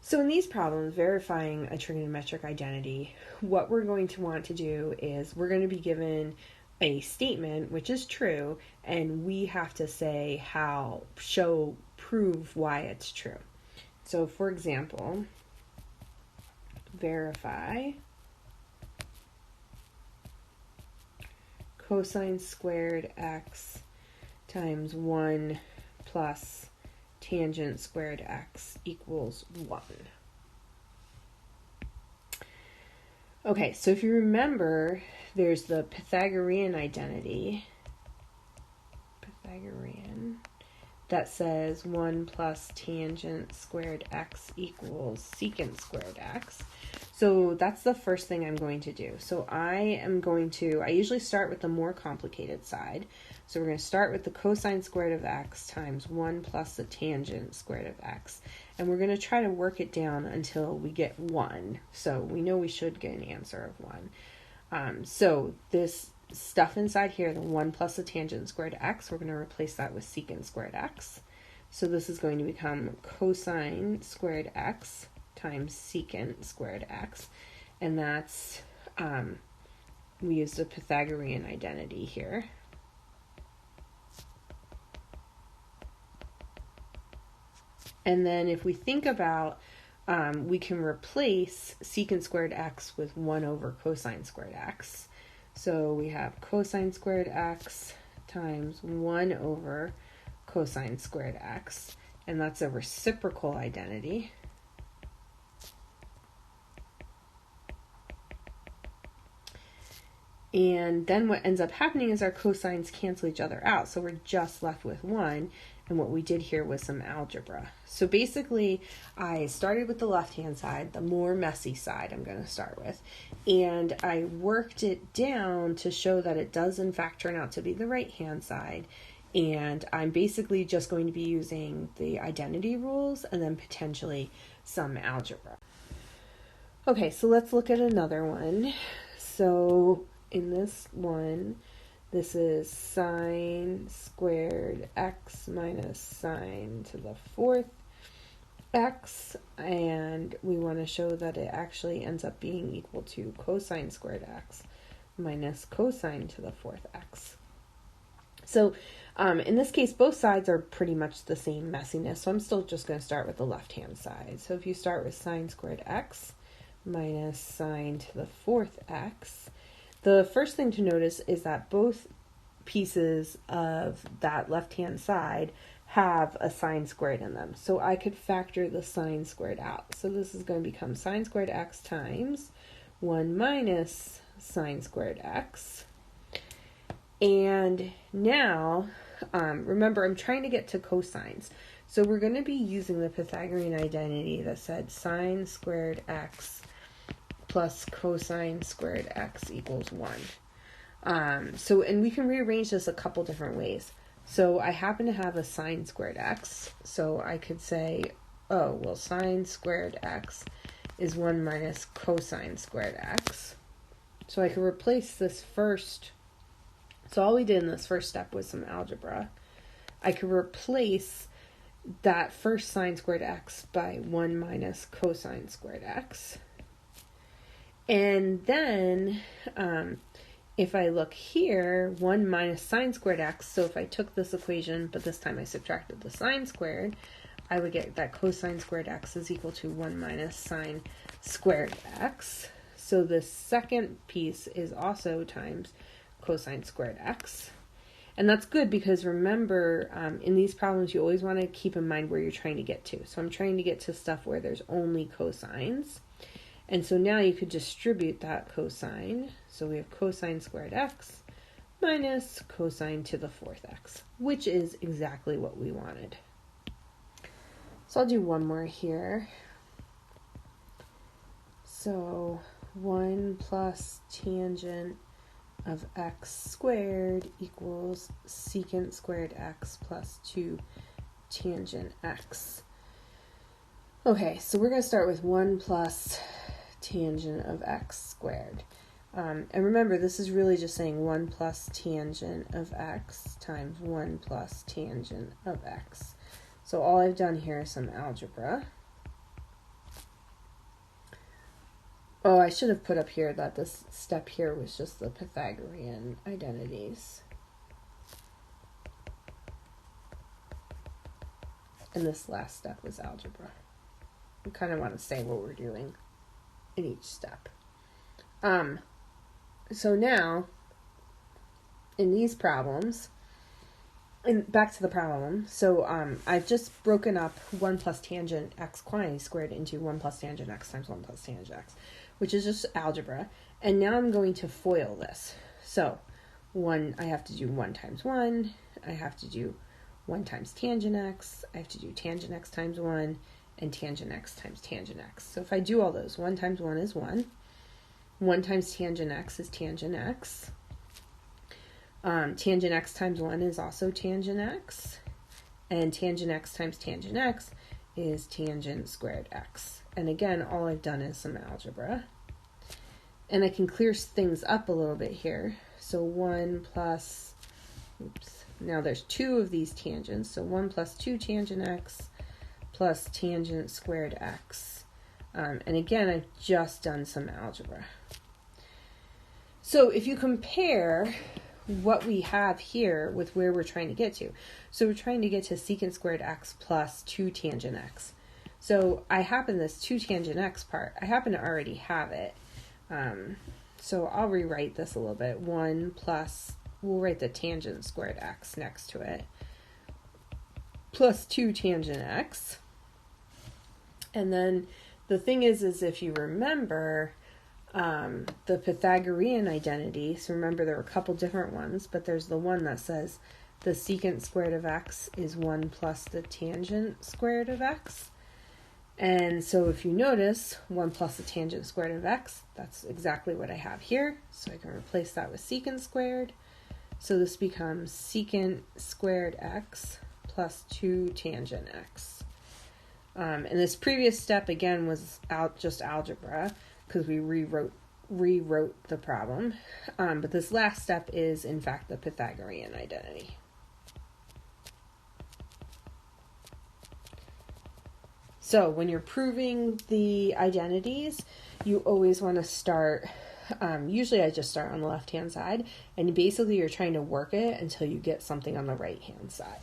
So in these problems, verifying a trigonometric identity, what we're going to want to do is we're going to be given a statement, which is true, and we have to say prove why it's true. So for example, verify cosine squared x times 1 plus tangent squared x equals 1. Okay, so if you remember, there's the Pythagorean identity, that says 1 plus tangent squared x equals secant squared x. So that's the first thing I'm going to do. So I usually start with the more complicated side. So we're going to start with the cosine squared of x times 1 plus the tangent squared of x. And we're going to try to work it down until we get 1. So we know we should get an answer of 1. So this stuff inside here, the 1 plus the tangent squared x, we're going to replace that with secant squared x. So this is going to become cosine squared x times secant squared x. And that's, we used a Pythagorean identity here. And then if we think about, we can replace secant squared x with 1 over cosine squared x. So we have cosine squared x times 1 over cosine squared x, and that's a reciprocal identity. And then what ends up happening is our cosines cancel each other out, so we're just left with 1. And what we did here was some algebra. So basically, I started with the left-hand side, the more messy side I'm going to start with. And I worked it down to show that it does in fact turn out to be the right-hand side. And I'm basically just going to be using the identity rules and then potentially some algebra. Okay, so let's look at another one. So in this one, this is sine squared x minus sine to the 4th x, and we want to show that it actually ends up being equal to cosine squared x minus cosine to the 4th x. So in this case, both sides are pretty much the same messiness, so I'm still just going to start with the left-hand side. So if you start with sine squared x minus sine to the 4th x, the first thing to notice is that both pieces of that left-hand side have a sine squared in them. So I could factor the sine squared out. So this is going to become sine squared x times 1 minus sine squared x. And now, remember, I'm trying to get to cosines. So we're going to be using the Pythagorean identity that said sine squared x plus cosine squared x equals 1. And we can rearrange this a couple different ways. So I happen to have a sine squared x, so I could say, oh, well, sine squared x is 1 minus cosine squared x. So I could replace this first. So all we did in this first step was some algebra. I could replace that first sine squared x by 1 minus cosine squared x. And then, if I look here, 1 minus sine squared x, so if I took this equation, but this time I subtracted the sine squared, I would get that cosine squared x is equal to 1 minus sine squared x. So the second piece is also times cosine squared x. And that's good because remember, in these problems, you always want to keep in mind where you're trying to get to. So I'm trying to get to stuff where there's only cosines. And so now you could distribute that cosine. So we have cosine squared x minus cosine to the 4th x, which is exactly what we wanted. So I'll do one more here. So 1 plus tangent of x squared equals secant squared x plus 2 tangent x. Okay, so we're going to start with 1 plus tangent of x squared. And remember, this is really just saying 1 plus tangent of x times 1 plus tangent of x. So all I've done here is some algebra. Oh, I should have put up here that this step here was just the Pythagorean identities. And this last step was algebra. We kind of want to say what we're doing in each step. So now, in these problems, and back to the problem, so I've just broken up 1 plus tangent x quantity squared into 1 plus tangent x times 1 plus tangent x, which is just algebra. And now I'm going to FOIL this. So I have to do 1 times 1, I have to do 1 times tangent x, I have to do tangent x times 1, and tangent x times tangent x. So if I do all those, 1 times 1 is 1, 1 times tangent x is tangent x, tangent x times 1 is also tangent x, and tangent x times tangent x is tangent squared x. And again, all I've done is some algebra. And I can clear things up a little bit here. So 1 plus, now there's 2 of these tangents, so 1 plus 2 tangent x plus tangent squared x. And again, I've just done some algebra. So if you compare what we have here with where we're trying to get to. So we're trying to get to secant squared x plus 2 tangent x. So this 2 tangent x part, I happen to already have it. So I'll rewrite this a little bit. 1 plus, we'll write the tangent squared x next to it, plus 2 tangent x. And then the thing is if you remember, the Pythagorean identity, so remember there were a couple different ones, but there's the one that says the secant squared of x is 1 plus the tangent squared of x. And so if you notice, 1 plus the tangent squared of x, that's exactly what I have here. So I can replace that with secant squared. So this becomes secant squared x plus 2 tangent x. And this previous step, again, was just algebra, because we rewrote the problem. But this last step is, in fact, the Pythagorean identity. So when you're proving the identities, you always want to start, usually I just start on the left-hand side, and basically you're trying to work it until you get something on the right-hand side.